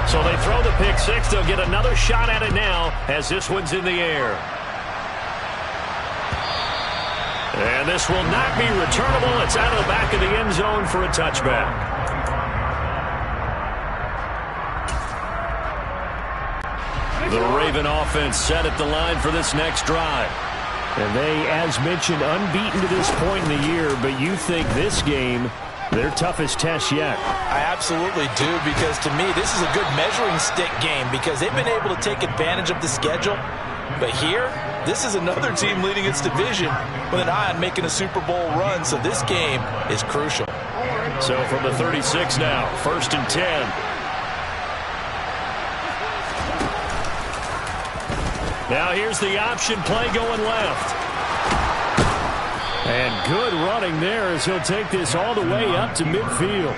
So they throw the pick six. They'll get another shot at it now as this one's in the air. And this will not be returnable. It's out of the back of the end zone for a touchback. The Raven offense set at the line for this next drive. And they, as mentioned, unbeaten to this point in the year, but you think this game, their toughest test yet. I absolutely do, because to me, this is a good measuring stick game because they've been able to take advantage of the schedule. But here, this is another team leading its division with an eye on making a Super Bowl run, so this game is crucial. So from the 36 now, 1st and 10. Now here's the option play going left. And good running there as he'll take this all the way up to midfield.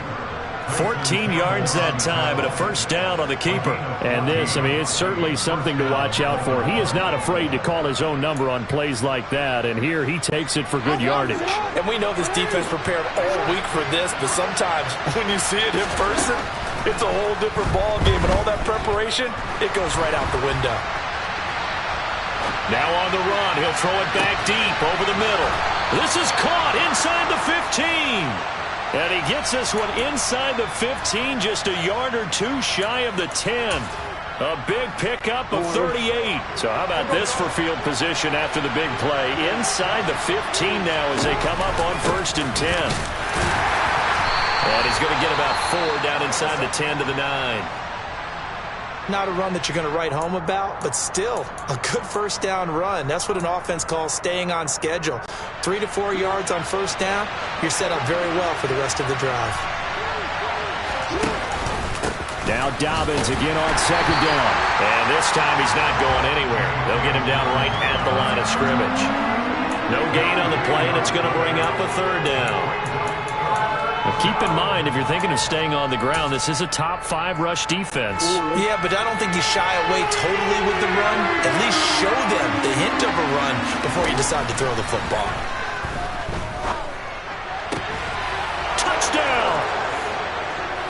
14 yards that time and a first down on the keeper. And this, I mean, it's certainly something to watch out for. He is not afraid to call his own number on plays like that. And here he takes it for good yardage. And we know this defense prepared all week for this, but sometimes when you see it in person, it's a whole different ball game. And all that preparation, it goes right out the window. Now on the run, he'll throw it back deep over the middle. This is caught inside the 15. And he gets this one inside the 15, just a yard or two shy of the 10. A big pickup of 38. So how about this for field position after the big play? Inside the 15 now as they come up on 1st and 10. And he's going to get about 4 down inside the 10 to the 9. Not a run that you're going to write home about, but still a good first down run. That's what an offense calls staying on schedule. 3 to 4 yards on first down, you're set up very well for the rest of the drive. Now Dobbins again on 2nd down. And this time he's not going anywhere. They'll get him down right at the line of scrimmage. No gain on the play, and it's going to bring up a 3rd down. Well, keep in mind, if you're thinking of staying on the ground, this is a top 5 rush defense. Yeah, but I don't think you shy away totally with the run. At least show them the hint of a run before you decide to throw the football. Touchdown!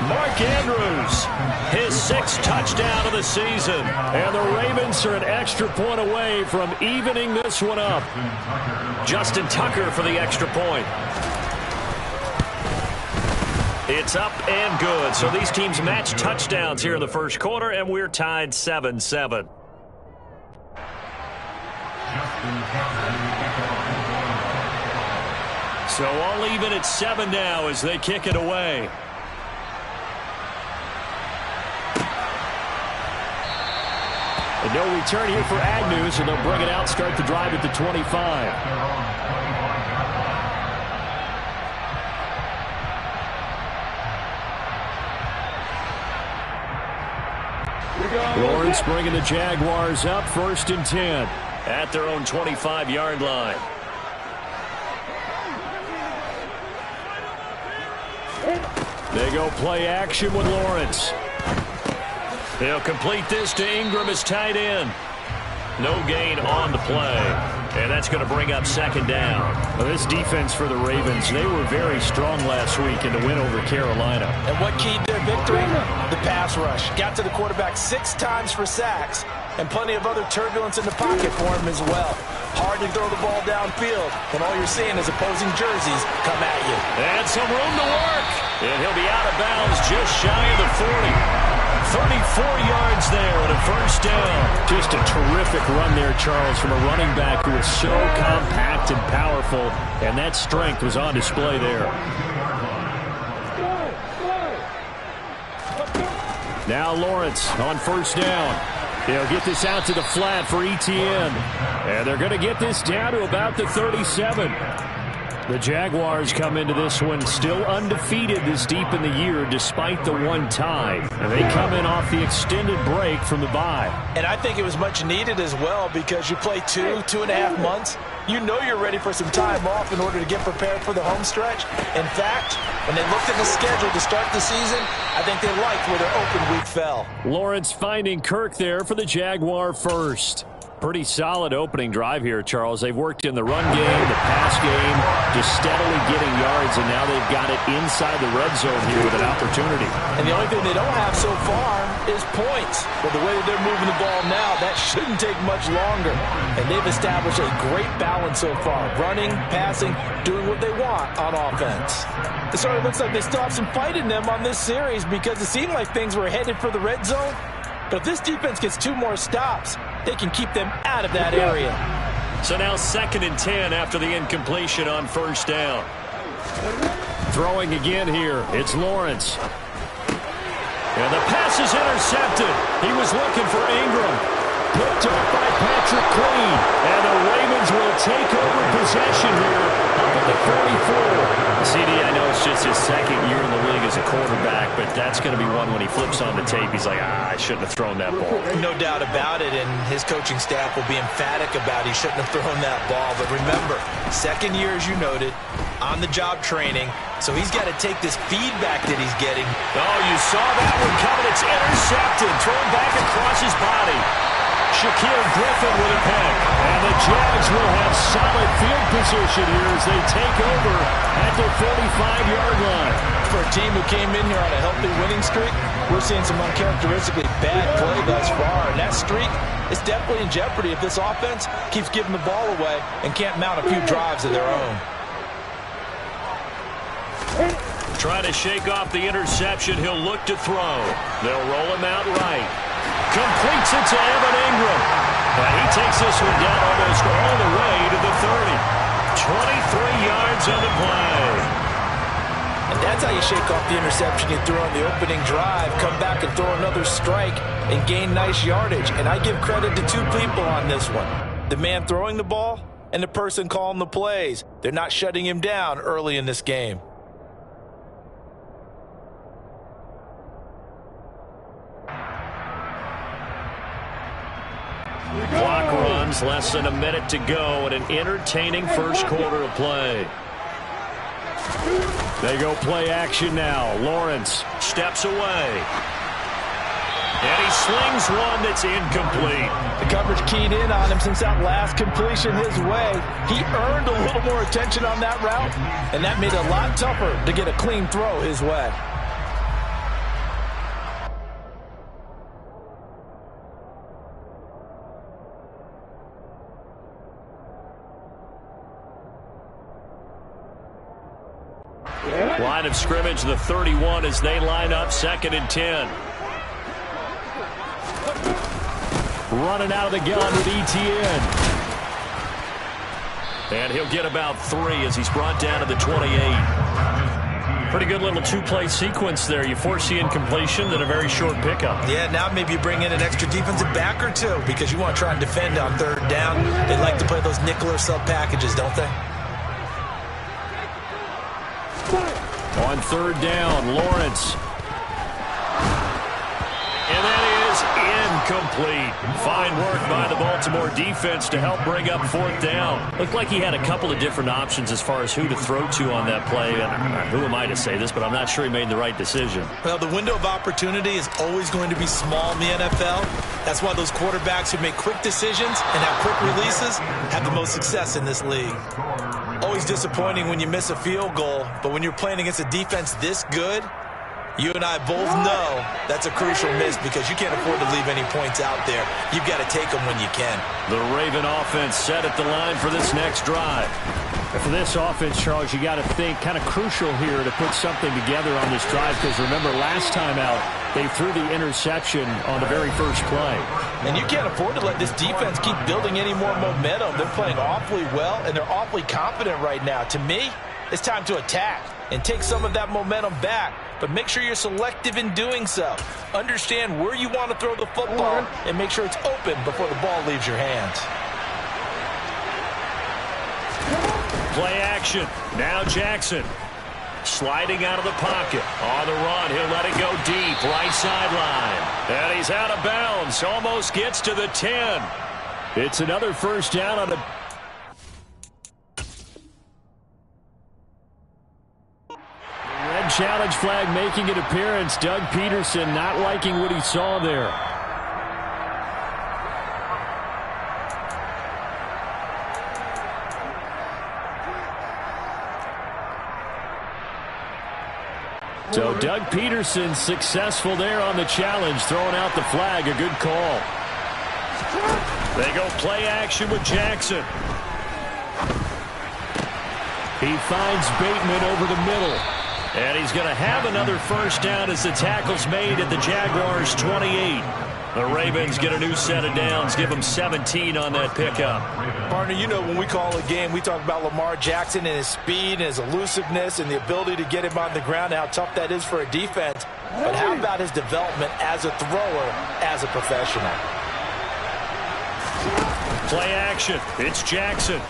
Mark Andrews, his 6th touchdown of the season. And the Ravens are an extra point away from evening this one up. Justin Tucker for the extra point. It's up and good. So these teams match touchdowns here in the first quarter, and we're tied 7-7. So all even at 7 now as they kick it away. And no return here for Agnew, so they'll bring it out, start the drive at the 25. Lawrence bringing the Jaguars up, 1st and 10 at their own 25-yard line. They go play action with Lawrence. He'll complete this to Ingram as tight end. No gain on the play. And that's going to bring up 2nd down. Well, this defense for the Ravens, they were very strong last week in the win over Carolina. And what keyed their victory? The pass rush. Got to the quarterback 6 times for sacks, and plenty of other turbulence in the pocket for him as well. Hard to throw the ball downfield when all you're seeing is opposing jerseys come at you. And some room to work. And he'll be out of bounds just shy of the 40. 34 yards there and a first down. Just a terrific run there, Charles, from a running back who is so compact and powerful, and that strength was on display there. Now Lawrence on 1st down. He'll get this out to the flat for Etienne. And they're going to get this down to about the 37. The Jaguars come into this one still undefeated this deep in the year despite the one tie. And they come in off the extended break from the bye. And I think it was much needed as well because you play 2.5 months. You know you're ready for some time off in order to get prepared for the home stretch. In fact, when they looked at the schedule to start the season, I think they liked where their open week fell. Lawrence finding Kirk there for the Jaguar first. Pretty solid opening drive here, Charles. They've worked in the run game, the pass game, just steadily getting yards, and now they've got it inside the red zone here with an opportunity. And the only thing they don't have so far is points. But the way that they're moving the ball now, that shouldn't take much longer. And they've established a great balance so far. Running, passing, doing what they want on offense. It sort of looks like they still have some fight in them on this series because it seemed like things were headed for the red zone. But if this defense gets 2 more stops, they can keep them out of that area. So now 2nd and 10 after the incompletion on first down. Throwing again here, it's Lawrence. And the pass is intercepted. He was looking for Ingram. Picked up by Patrick Queen. And the Ravens will take over possession here up at the 44. CD, I know it's just his 2nd year in the league as a quarterback, but that's going to be one when he flips on the tape. He's like, I shouldn't have thrown that ball. No doubt about it, and his coaching staff will be emphatic about he shouldn't have thrown that ball. But remember, 2nd year, as you noted, on-the-job training, so he's got to take this feedback that he's getting. Oh, you saw that one coming. It's intercepted. Thrown back across his body. Shaquille Griffin with a pick. And the Jags will have solid field position here as they take over at the 45-yard line. For a team who came in here on a healthy winning streak, we're seeing some uncharacteristically bad play thus far. And that streak is definitely in jeopardy if this offense keeps giving the ball away and can't mount a few drives of their own. Trying to shake off the interception. He'll look to throw. They'll roll him out right. Completes it to Evan Ingram. And he takes this one down almost all the way to the 30. 23 yards on the play. And that's how you shake off the interception you threw on the opening drive. Come back and throw another strike and gain nice yardage. And I give credit to 2 people on this one. The man throwing the ball and the person calling the plays. They're not shutting him down early in this game. Clock runs, less than a minute to go, and an entertaining first quarter of play. They go play action now. Lawrence steps away. And he slings one that's incomplete. The coverage keyed in on him since that last completion his way. He earned a little more attention on that route, and that made it a lot tougher to get a clean throw his way. Line of scrimmage, the 31 as they line up 2nd and 10. Running out of the gun with ETN. And he'll get about 3 as he's brought down to the 28. Pretty good little 2-play sequence there. You force the incompletion, then a very short pickup. Yeah, now maybe you bring in an extra defensive back or 2 because you want to try and defend on 3rd down. They like to play those nickel or sub packages, don't they? On 3rd down, Lawrence. And that is incomplete. Fine work by the Baltimore defense to help bring up 4th down. Looked like he had a couple of different options as far as who to throw to on that play. And who am I to say this, but I'm not sure he made the right decision. Well, the window of opportunity is always going to be small in the NFL. That's why those quarterbacks who make quick decisions and have quick releases have the most success in this league. Always disappointing when you miss a field goal, but when you're playing against a defense this good, you and I both know that's a crucial miss because you can't afford to leave any points out there. You've got to take them when you can. The Raven offense set at the line for this next drive. And for this offense, Charles, you got to think kind of crucial here to put something together on this drive because remember last time out, they threw the interception on the very first play. And you can't afford to let this defense keep building any more momentum. They're playing awfully well, and they're awfully confident right now. To me, it's time to attack and take some of that momentum back. But make sure you're selective in doing so. Understand where you want to throw the football and make sure it's open before the ball leaves your hands. Play action. Now Jackson. Sliding out of the pocket. On the run, he'll let it go deep. Right sideline. And he's out of bounds. Almost gets to the 10. It's another first down on the... Red challenge flag making an appearance. Doug Peterson not liking what he saw there. So Doug Peterson successful there on the challenge, throwing out the flag. A good call. They go play action with Jackson. He finds Bateman over the middle. And he's going to have another first down as the tackle's made at the Jaguars' 28. The Ravens get a new set of downs, give them 17 on that pickup. Partner, you know when we call a game, we talk about Lamar Jackson and his speed and his elusiveness and the ability to get him on the ground, how tough that is for a defense. But how about his development as a thrower, as a professional? Play action. It's Jackson.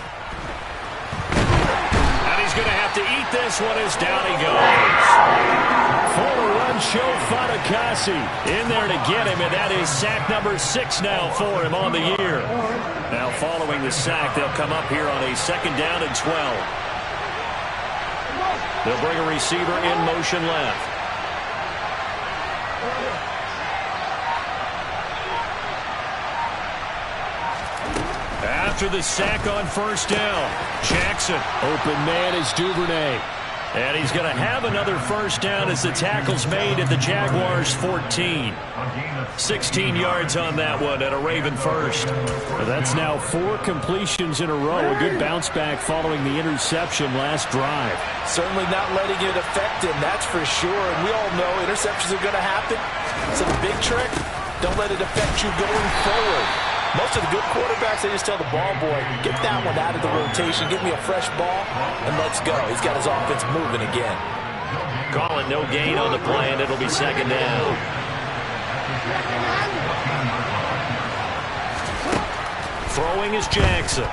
He's going to have to eat this one as down he goes. Former run show Fatukasi in there to get him, and that is sack number 6 now for him on the year. Now following the sack, they'll come up here on a 2nd down and 12. They'll bring a receiver in motion left. After the sack on first down, Jackson. Open man is Duvernay. And he's going to have another first down as the tackle's made at the Jaguars' 14. 16 yards on that one and a Raven first. That's now 4 completions in a row. A good bounce back following the interception last drive. Certainly not letting it affect him, that's for sure. And we all know interceptions are going to happen. So the big trick, don't let it affect you going forward. Most of the good quarterbacks, they just tell the ball boy, get that one out of the rotation, give me a fresh ball, and let's go. He's got his offense moving again. Call it no gain on the play, and it'll be 2nd down. Throwing is Jackson.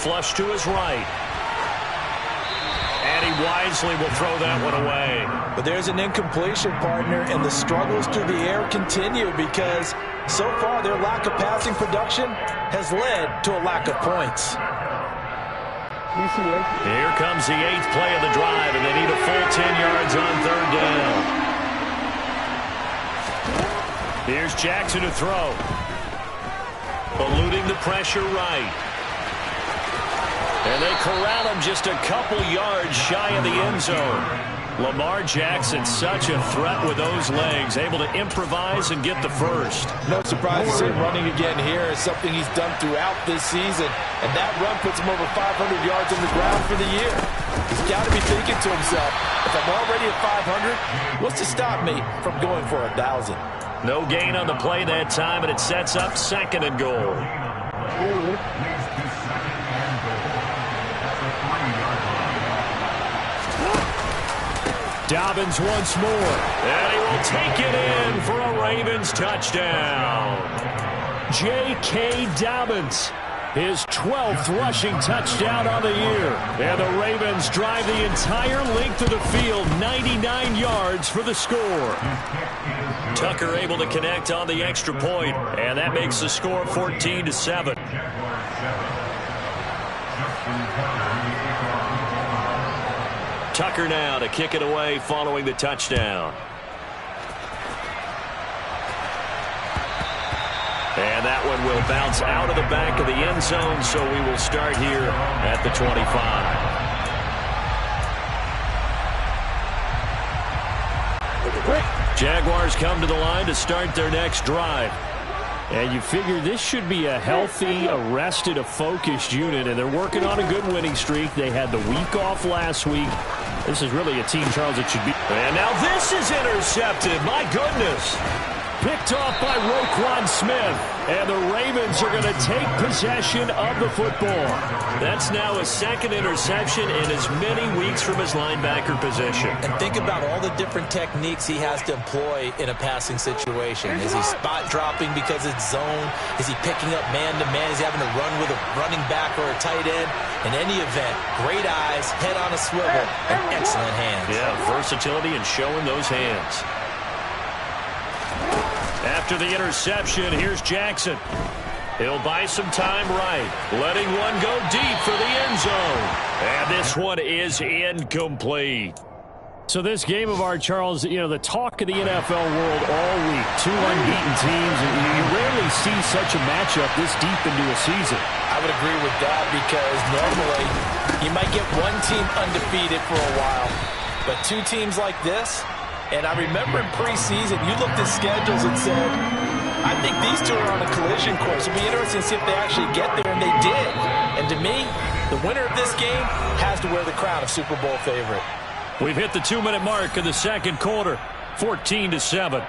Flush to his right. And he wisely will throw that one away. But there's an incompletion, partner, and the struggles through the air continue because so far their lack of passing production has led to a lack of points. Here comes the 8th play of the drive, and they need a full 10 yards on 3rd down. Here's Jackson to throw. Eluding the pressure right. And they corral him just a couple yards shy of the end zone. Lamar Jackson, such a threat with those legs, able to improvise and get the first. No surprise to see him running again here. It's something he's done throughout this season. And that run puts him over 500 yards on the ground for the year. He's got to be thinking to himself, if I'm already at 500, what's to stop me from going for 1,000? No gain on the play that time, and it sets up 2nd and goal. Dobbins once more, and he will take it in for a Ravens touchdown. J.K. Dobbins, his 12th rushing touchdown on the year. And the Ravens drive the entire length of the field, 99 yards for the score. Tucker able to connect on the extra point, and that makes the score 14-7. Tucker now to kick it away following the touchdown. And that one will bounce out of the back of the end zone, so we will start here at the 25. Jaguars come to the line to start their next drive. And you figure this should be a healthy, a rested, a focused unit, and they're working on a good winning streak. They had the week off last week. This is really a team, Charles, it should be. And now this is intercepted. My goodness. Picked off by Roquan Smith. And the Ravens are going to take possession of the football. That's now his 2nd interception in as many weeks from his linebacker position. And think about all the different techniques he has to employ in a passing situation. Is he spot dropping because it's zone? Is he picking up man-to-man? Is he having to run with a running back or a tight end? In any event, great eyes, head on a swivel, and excellent hands. Yeah, versatility and showing those hands. After the interception, here's Jackson. He'll buy some time right, letting one go deep for the end zone. And this one is incomplete. So this game of our, Charles, you know, the talk of the NFL world all week. 2 unbeaten teams, and you rarely see such a matchup this deep into a season. I would agree with that because normally you might get one team undefeated for a while. But two teams like this, and I remember in preseason, you looked at schedules and said, I think these two are on a collision course. It'll be interesting to see if they actually get there, and they did. And to me, the winner of this game has to wear the crown of Super Bowl favorite. We've hit the 2-minute mark in the second quarter, 14-7.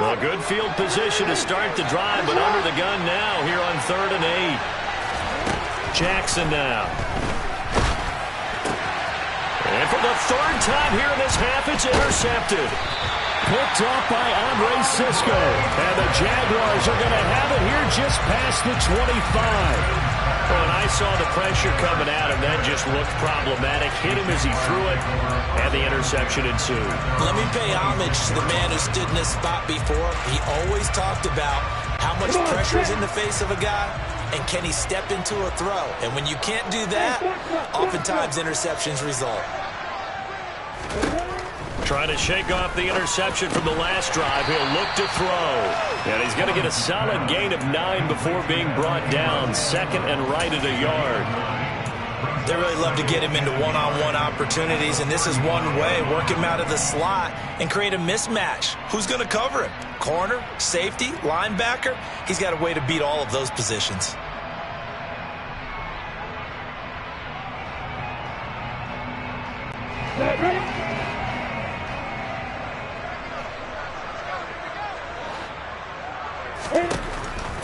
A good field position to start the drive, but under the gun now here on 3rd and 8. Jackson now. And for the third time here in this half, it's intercepted. Picked off by Andre Cisco. And the Jaguars are going to have it here just past the 25. Well, and I saw the pressure coming at him. That just looked problematic. Hit him as he threw it, and the interception ensued. Let me pay homage to the man who stood in this spot before. He always talked about how much pressure is in the face of a guy, and can he step into a throw. And when you can't do that, oftentimes interceptions result. Trying to shake off the interception from the last drive. He'll look to throw. And he's going to get a solid gain of 9 before being brought down. Second and right at a yard. They really love to get him into one-on-one opportunities, and this is one way. Work him out of the slot and create a mismatch. Who's going to cover him? Corner, safety, linebacker? He's got a way to beat all of those positions.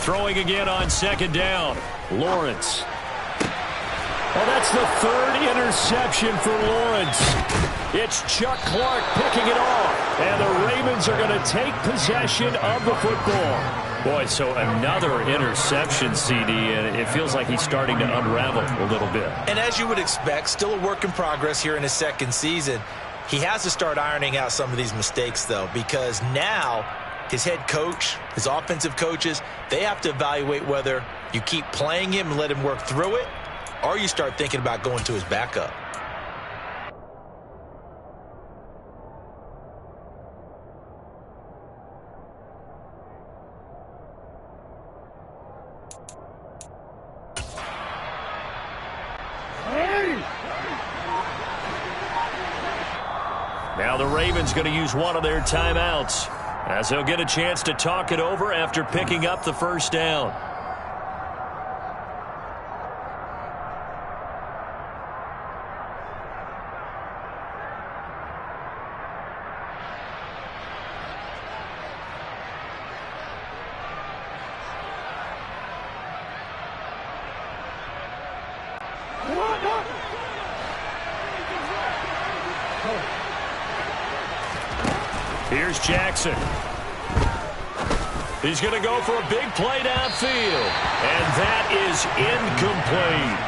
Throwing again on second down. Lawrence. Well, that's the third interception for Lawrence. It's Chuck Clark picking it off. And the Ravens are going to take possession of the football. Boy, so another interception, CD, and it feels like he's starting to unravel a little bit. And as you would expect, still a work in progress here in his second season. He has to start ironing out some of these mistakes, though, because now his head coach, his offensive coaches, they have to evaluate whether you keep playing him and let him work through it, or you start thinking about going to his backup. Now the Ravens going to use one of their timeouts, as they'll get a chance to talk it over after picking up the first down. Here's Jackson. He's going to go for a big play downfield. And that is incomplete.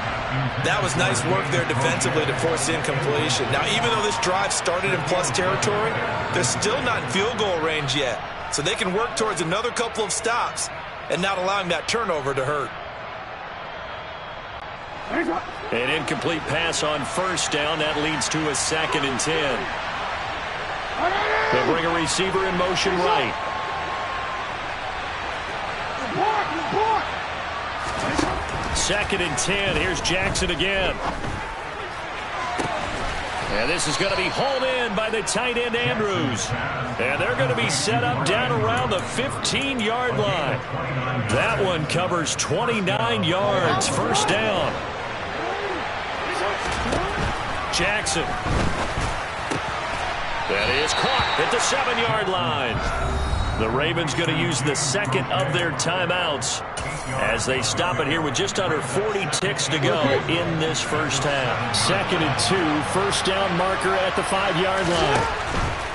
That was nice work there defensively to force incompletion. Now, even though this drive started in plus territory, they're still not in field goal range yet. So they can work towards another couple of stops and not allowing that turnover to hurt. An incomplete pass on first down. That leads to a 2nd and 10. They'll bring a receiver in motion right. Second and 10. Here's Jackson again. And this is going to be hauled in by the tight end Andrews. And they're going to be set up down around the 15-yard line. That one covers 29 yards. First down. Jackson. That is caught at the 7-yard line. The Ravens going to use the second of their timeouts as they stop it here with just under 40 ticks to go in this first half. 2nd and 2, first down marker at the 5-yard line.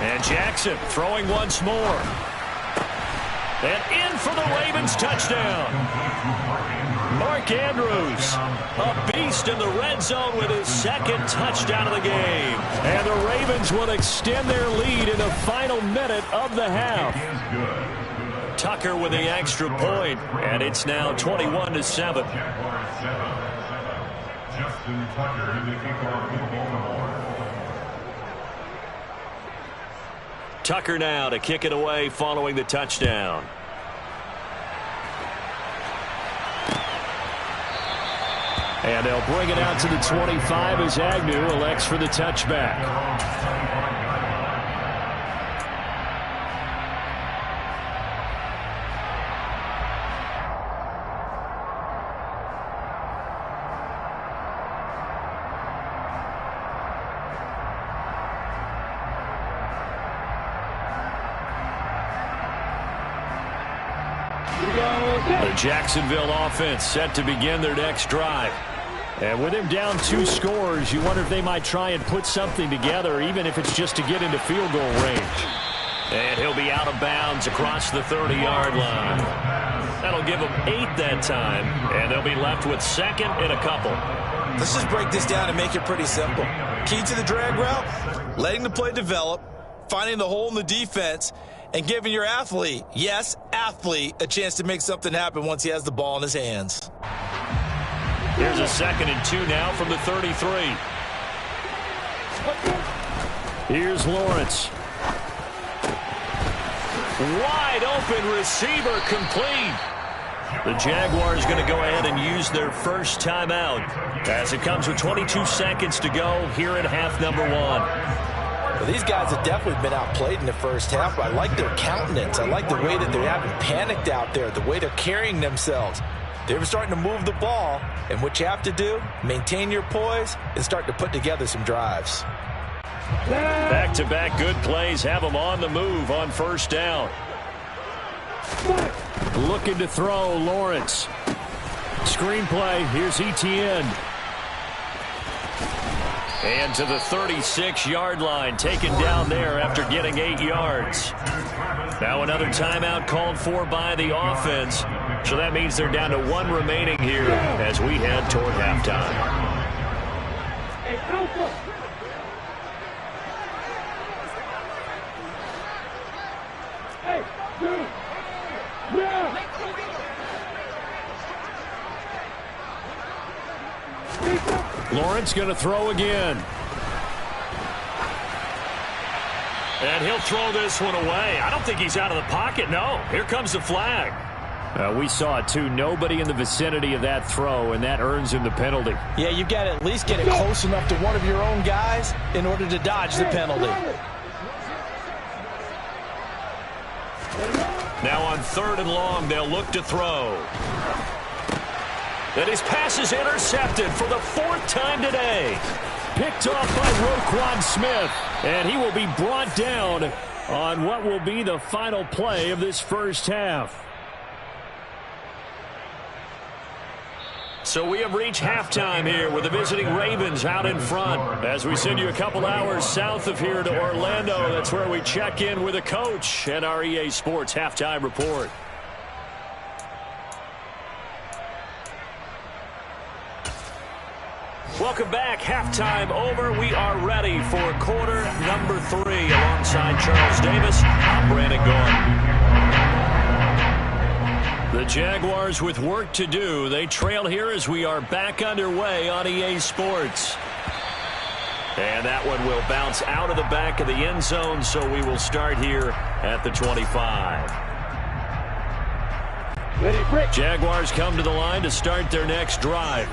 And Jackson throwing once more. And in for the Ravens touchdown. Mark Andrews, a beast in the red zone with his second touchdown of the game. And the Ravens will extend their lead in the final minute of the half. Tucker with the extra point, and it's now 21-7. Tucker now to kick it away following the touchdown. And they'll bring it out to the 25 as Agnew elects for the touchback. The Jacksonville offense set to begin their next drive. And with him down 2 scores, you wonder if they might try and put something together, even if it's just to get into field goal range. And he'll be out of bounds across the 30-yard line. That'll give them 8 that time, and they'll be left with 2nd and a couple. Let's just break this down and make it pretty simple. Key to the drag route, letting the play develop, finding the hole in the defense, and giving your athlete, yes, athlete, a chance to make something happen once he has the ball in his hands. Here's a 2nd and 2 now from the 33. Here's Lawrence. Wide open receiver complete. The Jaguars going to go ahead and use their first timeout as it comes with 22 seconds to go here in half number 1. Well, these guys have definitely been outplayed in the first half, but I like their countenance. I like the way that they haven't panicked out there, the way they're carrying themselves. They're starting to move the ball, and what you have to do, maintain your poise and start to put together some drives. Back-to-back good plays have them on the move on first down. Looking to throw, Lawrence. Screenplay, here's Etienne. And to the 36-yard line, taken down there after getting 8 yards. Now another timeout called for by the offense. So that means they're down to 1 remaining here as we head toward halftime. Lawrence going to throw again. And he'll throw this one away. I don't think he's out of the pocket. No, here comes the flag. We saw it, too. Nobody in the vicinity of that throw, and that earns him the penalty. Yeah, you've got to at least get it close enough to one of your own guys in order to dodge the penalty. Now on 3rd and long, they'll look to throw. And his pass is intercepted for the 4th time today. Picked off by Roquan Smith. And he will be brought down on what will be the final play of this first half. So we have reached halftime here with the visiting Ravens out in front. As we send you a couple hours south of here to Orlando, that's where we check in with a coach and our EA Sports Halftime Report. Welcome back. Halftime over. We are ready for quarter number 3 alongside Charles Davis. I'm Brandon Gaudin. The Jaguars with work to do. They trail here as we are back underway on EA Sports. And that one will bounce out of the back of the end zone, so we will start here at the 25. Jaguars come to the line to start their next drive.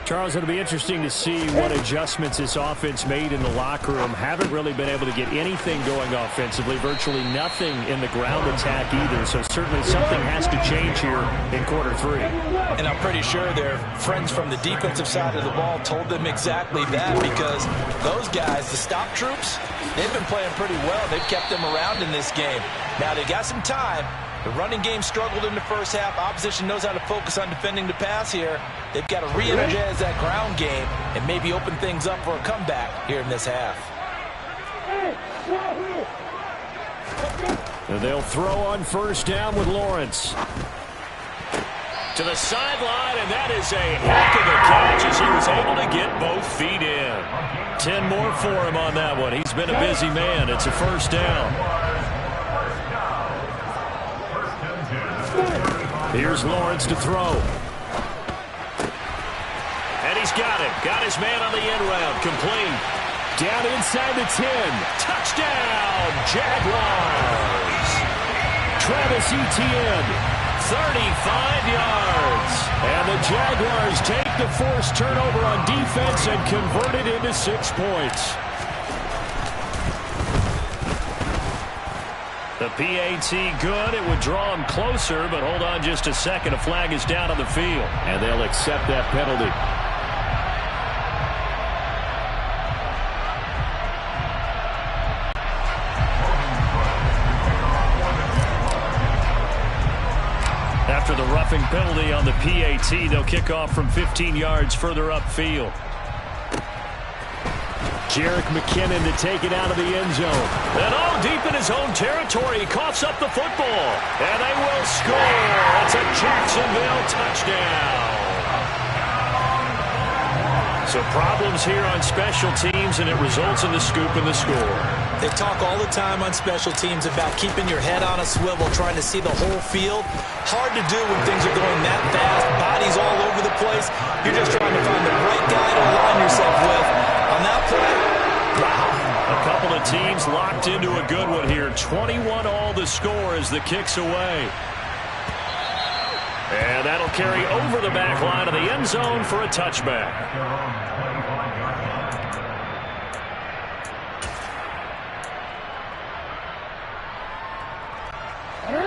Charles, it'll be interesting to see what adjustments this offense made in the locker room. Haven't really been able to get anything going offensively, virtually nothing in the ground attack either. So certainly something has to change here in quarter 3. And I'm pretty sure their friends from the defensive side of the ball told them exactly that, because those guys, the stop troops, they've been playing pretty well. They've kept them around in this game. Now they got some time. The running game struggled in the first half. Opposition knows how to focus on defending the pass here. They've got to re-energize that ground game and maybe open things up for a comeback here in this half. And they'll throw on first down with Lawrence. To the sideline, and that is a heck of a catch as he was able to get both feet in. 10 more for him on that one. He's been a busy man. It's a first down. Here's Lawrence to throw. And he's got it. Got his man on the end round. Complete. Down inside the 10. Touchdown, Jaguars. Travis Etienne, 35 yards. And the Jaguars take the forced turnover on defense and convert it into 6 points. The PAT good. It would draw them closer, but hold on just a second. A flag is down on the field, and they'll accept that penalty. After the roughing penalty on the PAT, they'll kick off from 15 yards further upfield. Jerick McKinnon to take it out of the end zone. And all deep in his own territory. He coughs up the football. And they will score. It's a Jacksonville touchdown. So problems here on special teams, and it results in the scoop and the score. They talk all the time on special teams about keeping your head on a swivel, trying to see the whole field. Hard to do when things are going that fast, bodies all over the place. You're just trying to find the right guy to align yourself with. On that play, wow. A couple of teams locked into a good one here. 21 all the score as the kick's away. And that'll carry over the back line of the end zone for a touchback.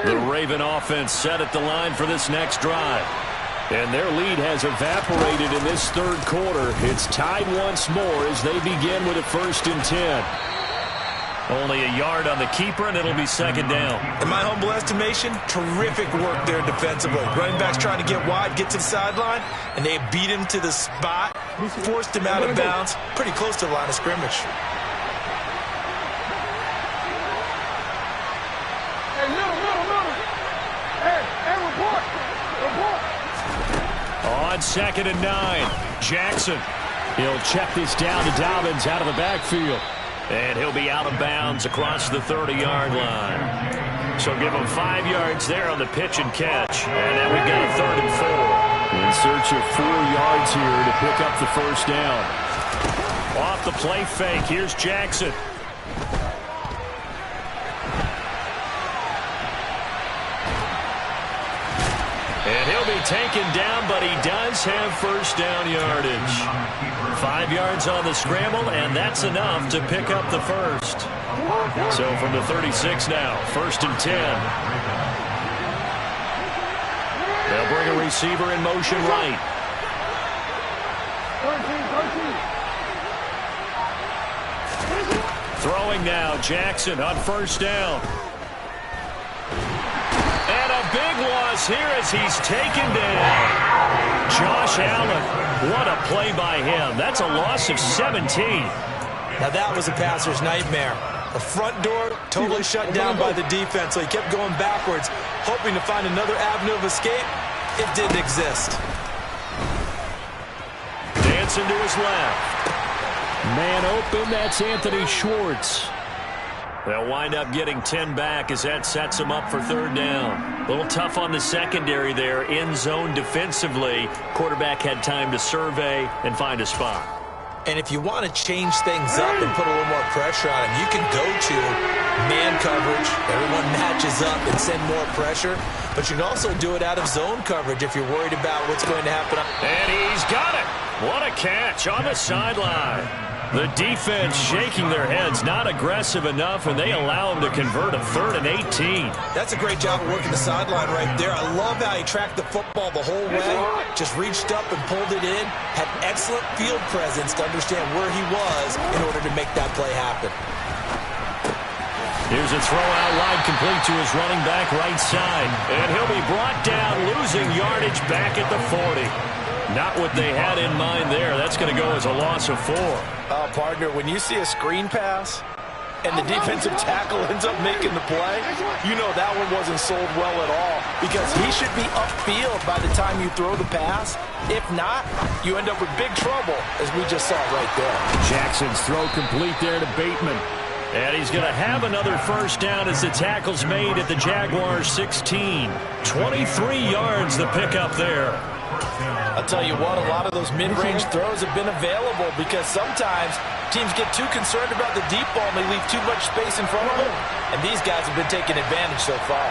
The Raven offense set at the line for this next drive. And their lead has evaporated in this third quarter. It's tied once more as they begin with a 1st and 10. Only a yard on the keeper, and it'll be second down. In my humble estimation, terrific work there defensively. Running back's trying to get wide, get to the sideline, and they beat him to the spot, forced him out of bounds, pretty close to the line of scrimmage. On 2nd and 9, Jackson. He'll check this down to Dobbins out of the backfield. And he'll be out of bounds across the 30-yard line. So give him 5 yards there on the pitch and catch. And now we've got a 3rd and 4. In search of 4 yards here to pick up the first down. Off the play fake, here's Jackson. And he'll be taken down, but he does have first down yardage. 5 yards on the scramble, and that's enough to pick up the first. So from the 36 now, 1st and 10. They'll bring a receiver in motion right. Throwing now, Jackson on first down. And a big loss here as he's taken down. Josh Allen, what a play by him. That's a loss of 17. Now that was a passer's nightmare. The front door totally shut down by the defense, so he kept going backwards, hoping to find another avenue of escape. It didn't exist. Dancing to his left. Man open, that's Anthony Schwartz. They'll wind up getting 10 back as that sets them up for 3rd down. A little tough on the secondary there, in zone defensively. Quarterback had time to survey and find a spot. And if you want to change things up and put a little more pressure on him, you can go to man coverage. Everyone matches up and send more pressure. But you can also do it out of zone coverage if you're worried about what's going to happen. And he's got it. What a catch on the sideline. The defense shaking their heads, not aggressive enough, and they allow him to convert a 3rd and 18. That's a great job of working the sideline right there. I love how he tracked the football the whole way, just reached up and pulled it in, had excellent field presence to understand where he was in order to make that play happen. Here's a throw out wide, complete to his running back right side. And he'll be brought down, losing yardage back at the 40. Not what they had in mind there. That's going to go as a loss of 4. Partner, when you see a screen pass and the defensive tackle ends up making the play, you know that one wasn't sold well at all, because he should be upfield by the time you throw the pass. If not, you end up with big trouble, as we just saw right there. Jackson's throw complete there to Bateman. And he's going to have another first down as the tackle's made at the Jaguars 16. 23 yards the pickup there. I'll tell you what, a lot of those mid-range throws have been available, because sometimes teams get too concerned about the deep ball and they leave too much space in front of them, and these guys have been taking advantage so far.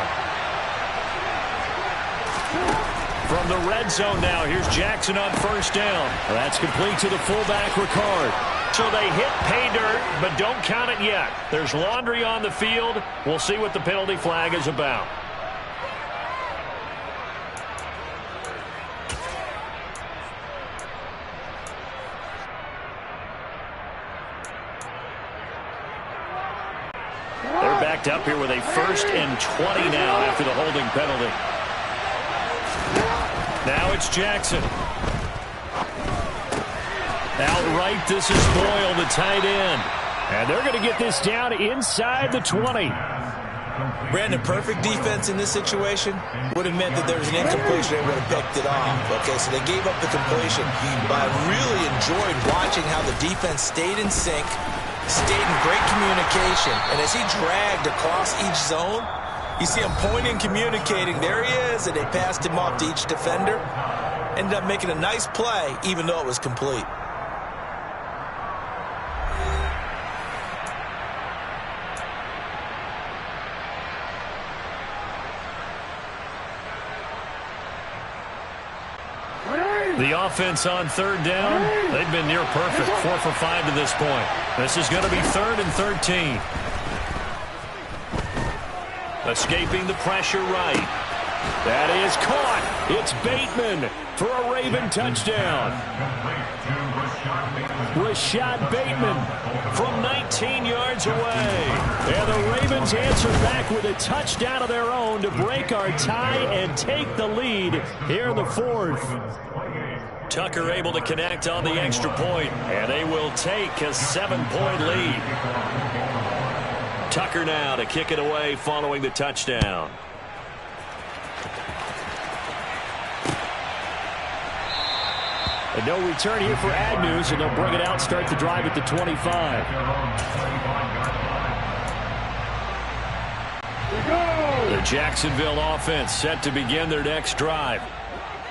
from the red zone now. Here's Jackson on first down. That's complete to the fullback, Ricard. So they hit pay dirt, but don't count it yet. There's laundry on the field. We'll see what the penalty flag is about. They're backed up here with a 1st and 20 now after the holding penalty. Now it's Jackson. Outright, this is Boyle, the tight end. And they're going to get this down inside the 20. Brandon, perfect defense in this situation would have meant that there was an incompletion. They would have picked it off. Okay, so they gave up the completion. But I really enjoyed watching how the defense stayed in sync, stayed in great communication. And as he dragged across each zone, you see him pointing, communicating. There he is, and they passed him off to each defender. Ended up making a nice play, even though it was complete. The offense on 3rd down, they've been near perfect, 4 for 5 to this point. This is going to be 3rd and 13. Escaping the pressure right. That is caught. It's Bateman for a Raven touchdown. Rashad Bateman from 19 yards away. And the Ravens answer back with a touchdown of their own to break our tie and take the lead here in the 4th. Tucker able to connect on the extra point, and they will take a 7-point lead. Tucker now to kick it away following the touchdown. And no return here for Agnew, and they'll bring it out, start the drive at the 25. The Jacksonville offense set to begin their next drive.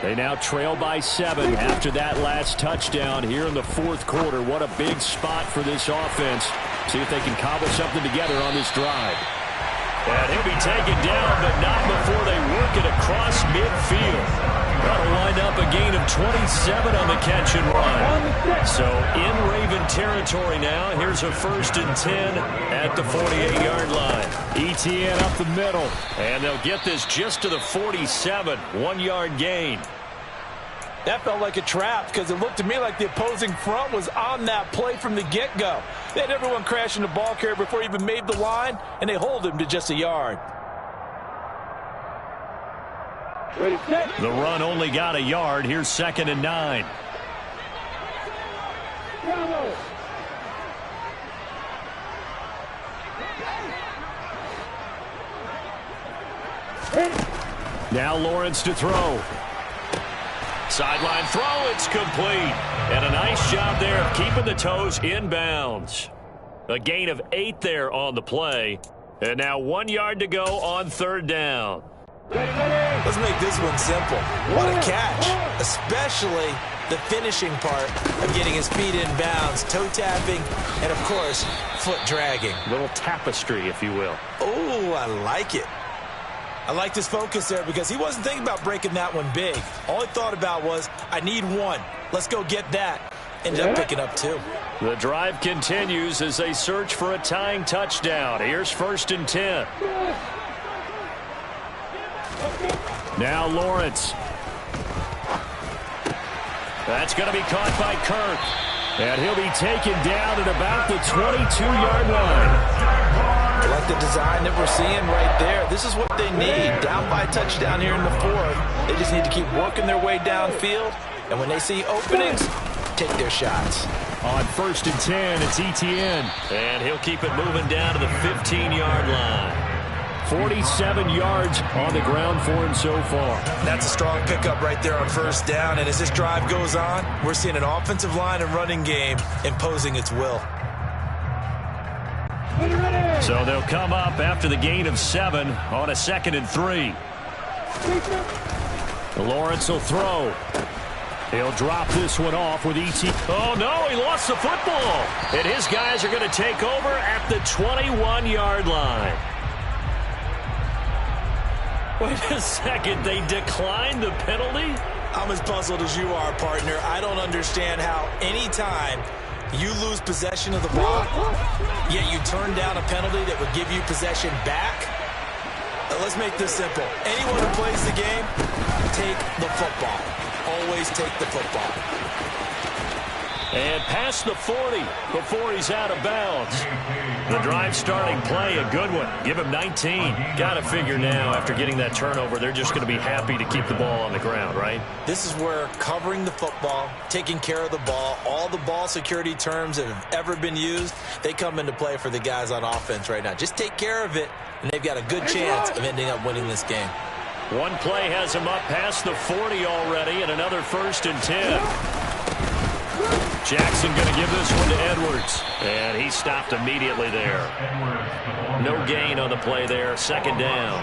They now trail by 7 after that last touchdown here in the 4th quarter. What a big spot for this offense. See if they can cobble something together on this drive. And he'll be taken down, but not before they work it across midfield. That'll wind up a gain of 27 on the catch and run. So in Raven territory now, here's a 1st and 10 at the 48-yard line. ETN up the middle, and they'll get this just to the 47, 1-yard gain. That felt like a trap because it looked to me like the opposing front was on that play from the get-go. They had everyone crashing the ball carrier before he even made the line, and they hold him to just a yard. The run only got a yard. Here's 2nd and 9. Now Lawrence to throw. Sideline throw, it's complete. And a nice job there of keeping the toes in bounds. A gain of 8 there on the play. And now 1 yard to go on 3rd down. Let's make this one simple. What a catch, especially the finishing part of getting his feet in bounds, toe tapping, and of course, foot dragging. A little tapestry, if you will. Oh, I like it. I liked his focus there because he wasn't thinking about breaking that one big. All he thought about was, I need 1. Let's go get that. Ended up picking up 2. The drive continues as they search for a tying touchdown. Here's 1st and 10. Now Lawrence. That's going to be caught by Kirk. And he'll be taken down at about the 22-yard line. I like the design that we're seeing right there. This is what they need. Down by a touchdown here in the 4th. They just need to keep working their way downfield. And when they see openings, take their shots. On 1st and 10, it's ETN. And he'll keep it moving down to the 15-yard line. 47 yards on the ground for him so far. That's a strong pickup right there on 1st down. And as this drive goes on, we're seeing an offensive line and running game imposing its will. So they'll come up after the gain of 7 on a 2nd and 3. Lawrence will throw. He'll drop this one off with E.T. Oh, no, he lost the football. And his guys are going to take over at the 21-yard line. Wait a second, they declined the penalty? I'm as puzzled as you are, partner. I don't understand how any time you lose possession of the ball, yet you turn down a penalty that would give you possession back. Let's make this simple. Anyone who plays the game, take the football. Always take the football. And past the 40 before he's out of bounds. The drive starting play, a good one. Give him 19. Got to figure now, after getting that turnover, they're just going to be happy to keep the ball on the ground, right? This is where covering the football, taking care of the ball, all the ball security terms that have ever been used, they come into play for the guys on offense right now. Just take care of it, and they've got a good chance of ending up winning this game. One play has him up past the 40 already, and another 1st and 10. Jackson going to give this one to Edwards. And he stopped immediately there. No gain on the play there. 2nd down.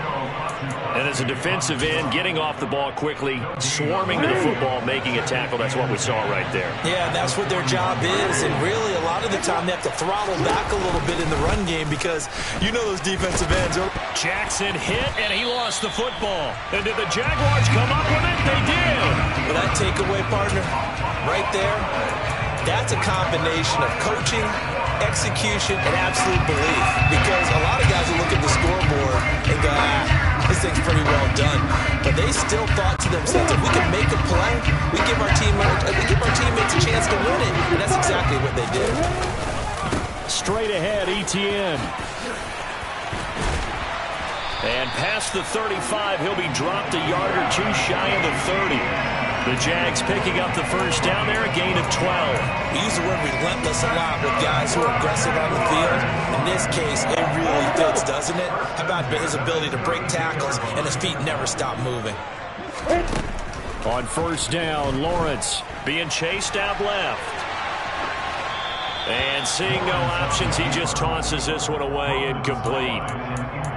And as a defensive end, getting off the ball quickly, swarming to the football, making a tackle. That's what we saw right there. Yeah, and that's what their job is. And really, a lot of the time, they have to throttle back a little bit in the run game because you know those defensive ends. Jackson hit, and he lost the football. And did the Jaguars come up with it? They did. Well, that takeaway, partner, right there, that's a combination of coaching, execution, and absolute belief. Because a lot of guys will look at the scoreboard and go, this thing's pretty well done. But they still thought to themselves, if we can make a play, we give our teammates a chance to win it. And that's exactly what they did. Straight ahead, Etienne. And past the 35, he'll be dropped a yard or two shy of the 30. The Jags picking up the 1st down there, a gain of 12. We use the word relentless a lot with guys who are aggressive on the field. In this case, it really fits, doesn't it? How about his ability to break tackles and his feet never stop moving? On 1st down, Lawrence being chased out left. And seeing no options, he just tosses this one away, incomplete.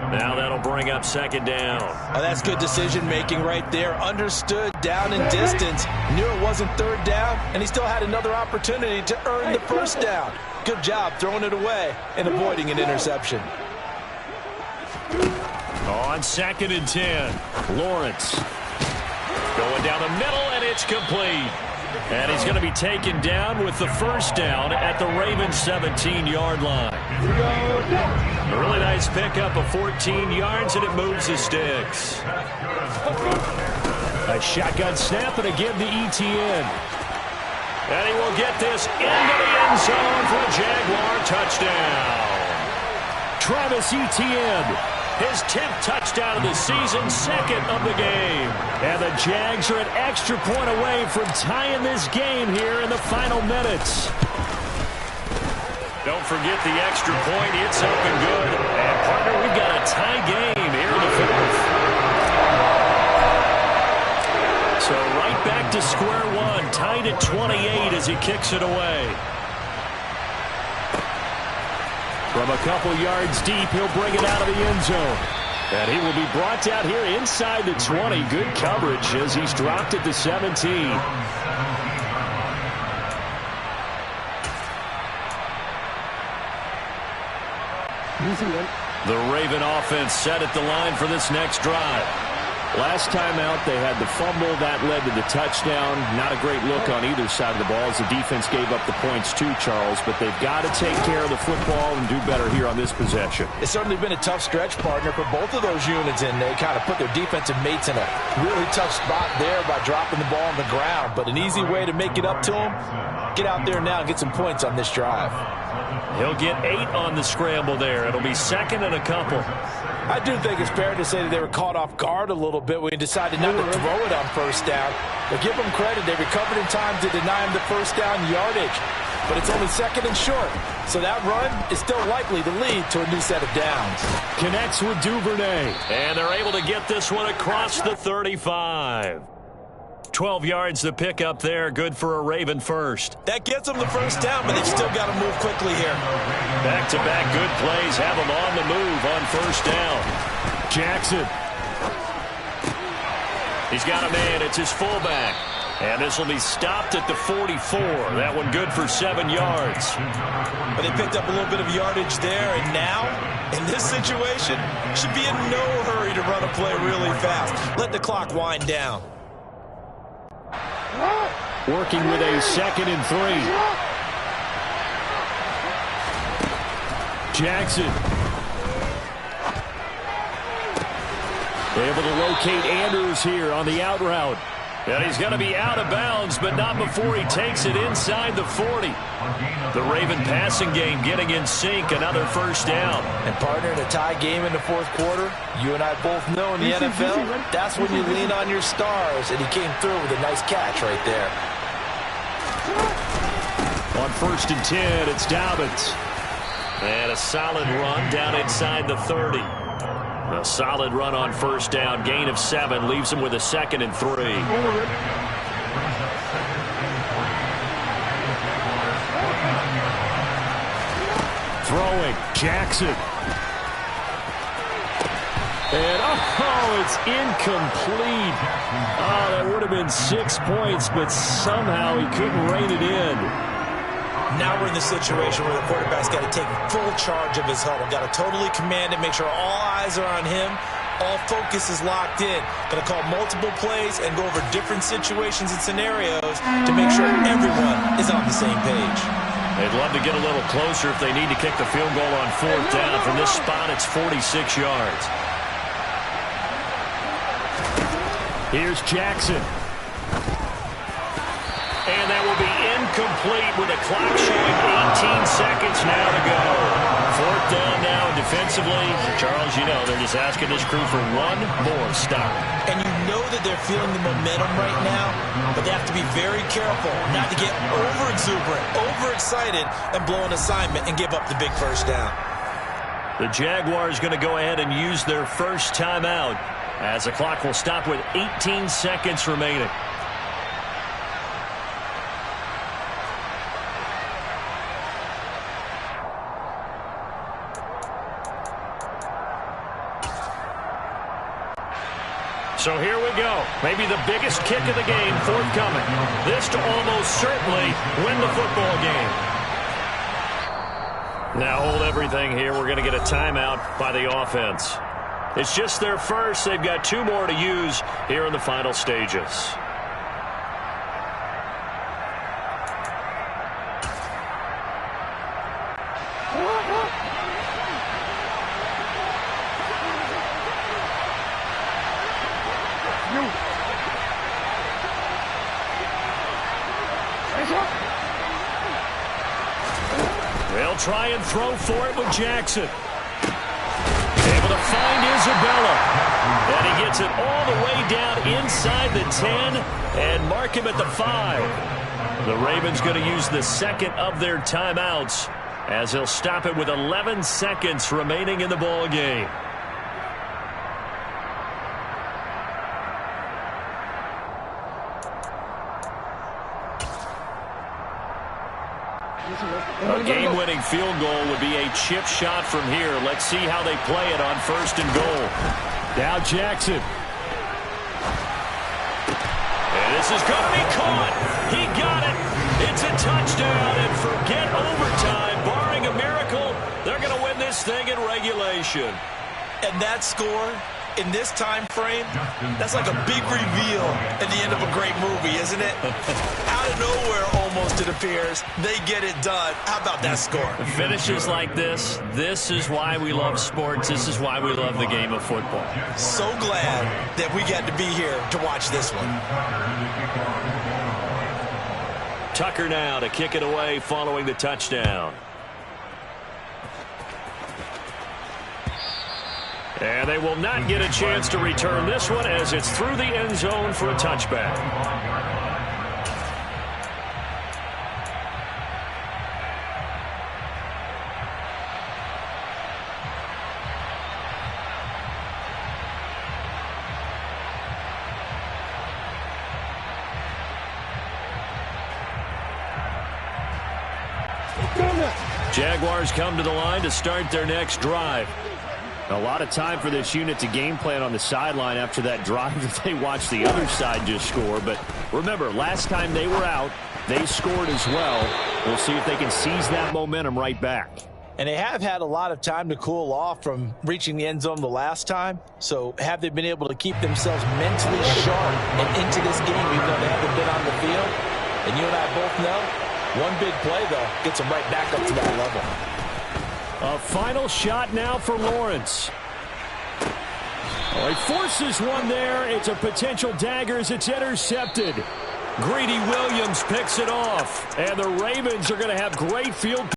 Now that'll bring up 2nd down. Oh, that's good decision-making right there. Understood down and distance. Knew it wasn't 3rd down, and he still had another opportunity to earn the 1st down. Good job throwing it away and avoiding an interception. On 2nd and 10, Lawrence going down the middle, and it's complete. And he's going to be taken down with the 1st down at the Ravens' 17-yard line. A really nice pickup of 14 yards, and it moves the sticks. A shotgun snap, and again to Etienne. And he will get this into the end zone for a Jaguar touchdown. Travis Etienne. His 10th touchdown of the season, 2nd of the game. And the Jags are an extra point away from tying this game here in the final minutes. Don't forget the extra point. It's up and good. And, partner, we've got a tie game here in the 4th. So right back to square one, tied at 28 as he kicks it away. From a couple yards deep, he'll bring it out of the end zone. And he will be brought down here inside the 20. Good coverage as he's dropped at the 17. The Raven offense set at the line for this next drive. Last time out, they had the fumble. That led to the touchdown. Not a great look on either side of the ball as the defense gave up the points too, Charles. But they've got to take care of the football and do better here on this possession. It's certainly been a tough stretch, partner, for both of those units, and they kind of put their defensive mates in a really tough spot there by dropping the ball on the ground. But an easy way to make it up to them, get out there now and get some points on this drive. He'll get 8 on the scramble there. It'll be 2nd and a couple. I do think it's fair to say that they were caught off guard a little bit when he decided not to throw it on 1st down. But give them credit. They recovered in time to deny him the 1st down yardage. But it's only 2nd and short. So that run is still likely to lead to a new set of downs. Connects with Duvernay. And they're able to get this one across the 35. 12 yards to pick up there. Good for a Raven 1st. That gets them the 1st down, but they've still got to move quickly here. Back-to-back good plays have them on the move on 1st down. Jackson. He's got a man. It's his fullback. And this will be stopped at the 44. That one good for 7 yards. But they picked up a little bit of yardage there, and now, in this situation, should be in no hurry to run a play really fast. Let the clock wind down. Working with a 2nd and 3. Jackson. Able to locate Andrews here on the out route. And he's going to be out of bounds, but not before he takes it inside the 40. The Raven passing game getting in sync, another first down. And partner, in a tie game in the 4th quarter, you and I both know in the NFL, that's when you lean on your stars, and he came through with a nice catch right there. On 1st and 10, it's Dobbins. And a solid run down inside the 30. A solid run on 1st down, gain of 7, leaves him with a 2nd and 3. Throwing, Jackson. And, it's incomplete. Oh, that would have been 6 points, but somehow he couldn't rein it in. Now we're in the situation where the quarterback's got to take full charge of his huddle. Got to totally command it, make sure all eyes are on him. All focus is locked in. Going to call multiple plays and go over different situations and scenarios to make sure everyone is on the same page. They'd love to get a little closer if they need to kick the field goal on 4th down. From this spot, it's 46 yards. Here's Jackson. And that will be incomplete with a clock showing 18 seconds now to go. 4th down now defensively. Charles, you know, they're just asking this crew for one more stop. And you know that they're feeling the momentum right now, but they have to be very careful not to get over-exuberant, over-excited, and blow an assignment and give up the big first down. The Jaguars going to go ahead and use their first timeout as the clock will stop with 18 seconds remaining. So here we go. Maybe the biggest kick of the game forthcoming. This to almost certainly win the football game. Now hold everything here. We're going to get a timeout by the offense. It's just their first. They've got 2 more to use here in the final stages. They'll try and throw for it with Jackson. Able to find Isabella. And he gets it all the way down inside the 10 and mark him at the 5. The Ravens going to use the 2nd of their timeouts as they'll stop it with 11 seconds remaining in the ball game. A game-winning field goal would be a chip shot from here. Let's see how they play it on 1st and goal. Now Jackson. And this is going to be caught. He got it. It's a touchdown, and forget overtime. Barring a miracle, they're going to win this thing in regulation. And that score in this time frame, that's like a big reveal at the end of a great movie, isn't it? Out of nowhere, almost, it appears, they get it done. How about that score? Finishes like this is why we love sports. This is why we love the game of football. So glad that we got to be here to watch this one. Tucker now to kick it away following the touchdown. And they will not get a chance to return this one as it's through the end zone for a touchback. Jaguars come to the line to start their next drive. A lot of time for this unit to game plan on the sideline after that drive that they watched the other side just score. But Remember, last time they were out, they scored as well. We'll see if they can seize that momentum right back. And they have had a lot of time to cool off from reaching the end zone the last time. So have they been able to keep themselves mentally sharp and into this game even though they haven't been on the field? And you and I both know, one big play, though, gets them right back up to that level. A final shot now for Lawrence. Oh, he forces one there. It's a potential dagger as it's intercepted. Greedy Williams picks it off. And the Ravens are going to have great field